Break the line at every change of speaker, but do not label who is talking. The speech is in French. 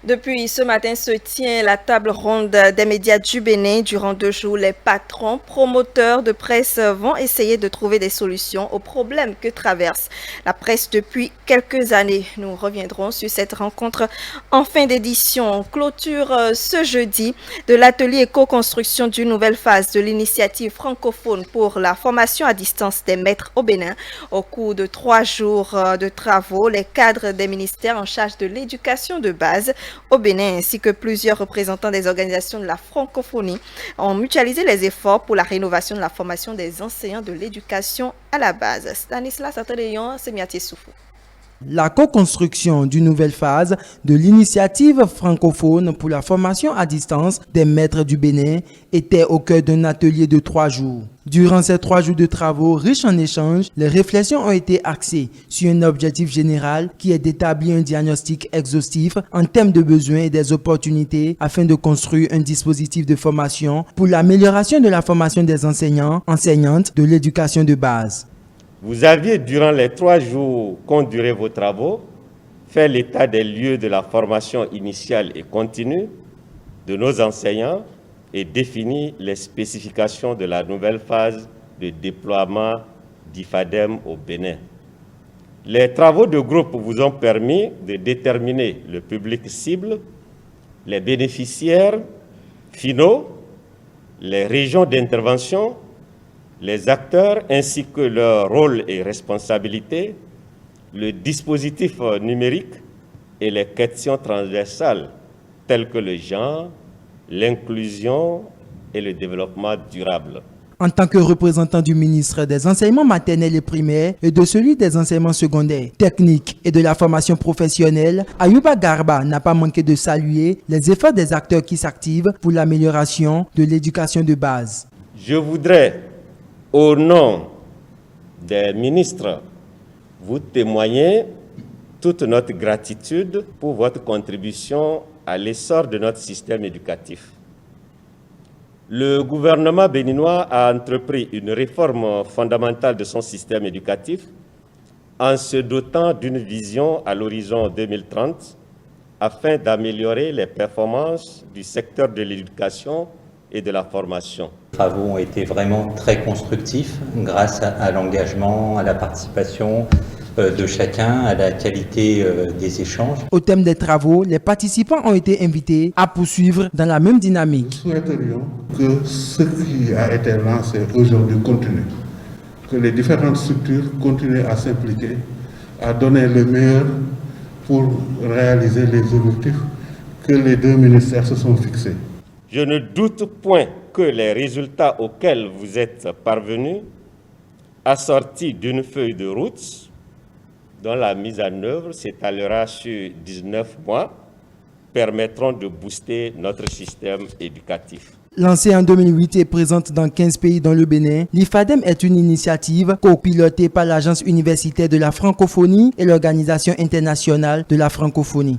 Depuis ce matin se tient la table ronde des médias du Bénin. Durant 2 jours, les patrons, promoteurs de presse vont essayer de trouver des solutions aux problèmes que traverse la presse depuis quelques années. Nous reviendrons sur cette rencontre en fin d'édition. Clôture ce jeudi de l'atelier éco-construction d'une nouvelle phase de l'initiative francophone pour la formation à distance des maîtres au Bénin. Au cours de 3 jours de travaux, les cadres des ministères en charge de l'éducation de base au Bénin ainsi que plusieurs représentants des organisations de la francophonie ont mutualisé les efforts pour la rénovation de la formation des enseignants de l'éducation à la base. Stanislas Ateleyon, Semiati Soufou.
La co-construction d'une nouvelle phase de l'initiative francophone pour la formation à distance des maîtres du Bénin était au cœur d'un atelier de 3 jours. Durant ces 3 jours de travaux riches en échanges, les réflexions ont été axées sur un objectif général qui est d'établir un diagnostic exhaustif en termes de besoins et des opportunités afin de construire un dispositif de formation pour l'amélioration de la formation des enseignants, enseignantes de l'éducation de base.
Vous aviez, durant les 3 jours qu'ont duré vos travaux, fait l'état des lieux de la formation initiale et continue de nos enseignants et défini les spécifications de la nouvelle phase de déploiement d'IFADEM au Bénin. Les travaux de groupe vous ont permis de déterminer le public cible, les bénéficiaires finaux, les régions d'intervention, les acteurs ainsi que leur rôle et responsabilités, le dispositif numérique et les questions transversales telles que le genre, l'inclusion et le développement durable.
En tant que représentant du ministre des enseignements maternels et primaires et de celui des enseignements secondaires, techniques et de la formation professionnelle, Ayouba Garba n'a pas manqué de saluer les efforts des acteurs qui s'activent pour l'amélioration de l'éducation de base.
Je voudrais, au nom des ministres, vous témoigner toute notre gratitude pour votre contribution à l'essor de notre système éducatif. Le gouvernement béninois a entrepris une réforme fondamentale de son système éducatif en se dotant d'une vision à l'horizon 2030 afin d'améliorer les performances du secteur de l'éducation et de la formation.
Les travaux ont été vraiment très constructifs grâce à l'engagement, à la participation de chacun, à la qualité des échanges.
Au thème des travaux, les participants ont été invités à poursuivre dans la même dynamique.
Nous souhaiterions que ce qui a été lancé aujourd'hui continue, que les différentes structures continuent à s'impliquer, à donner le meilleur pour réaliser les objectifs que les 2 ministères se sont fixés.
Je ne doute point que les résultats auxquels vous êtes parvenus, assortis d'une feuille de route, dont la mise en œuvre s'étalera sur 19 mois, permettront de booster notre système éducatif.
Lancée en 2008 et présente dans 15 pays dans le Bénin, l'IFADEM est une initiative copilotée par l'Agence universitaire de la francophonie et l'Organisation internationale de la francophonie.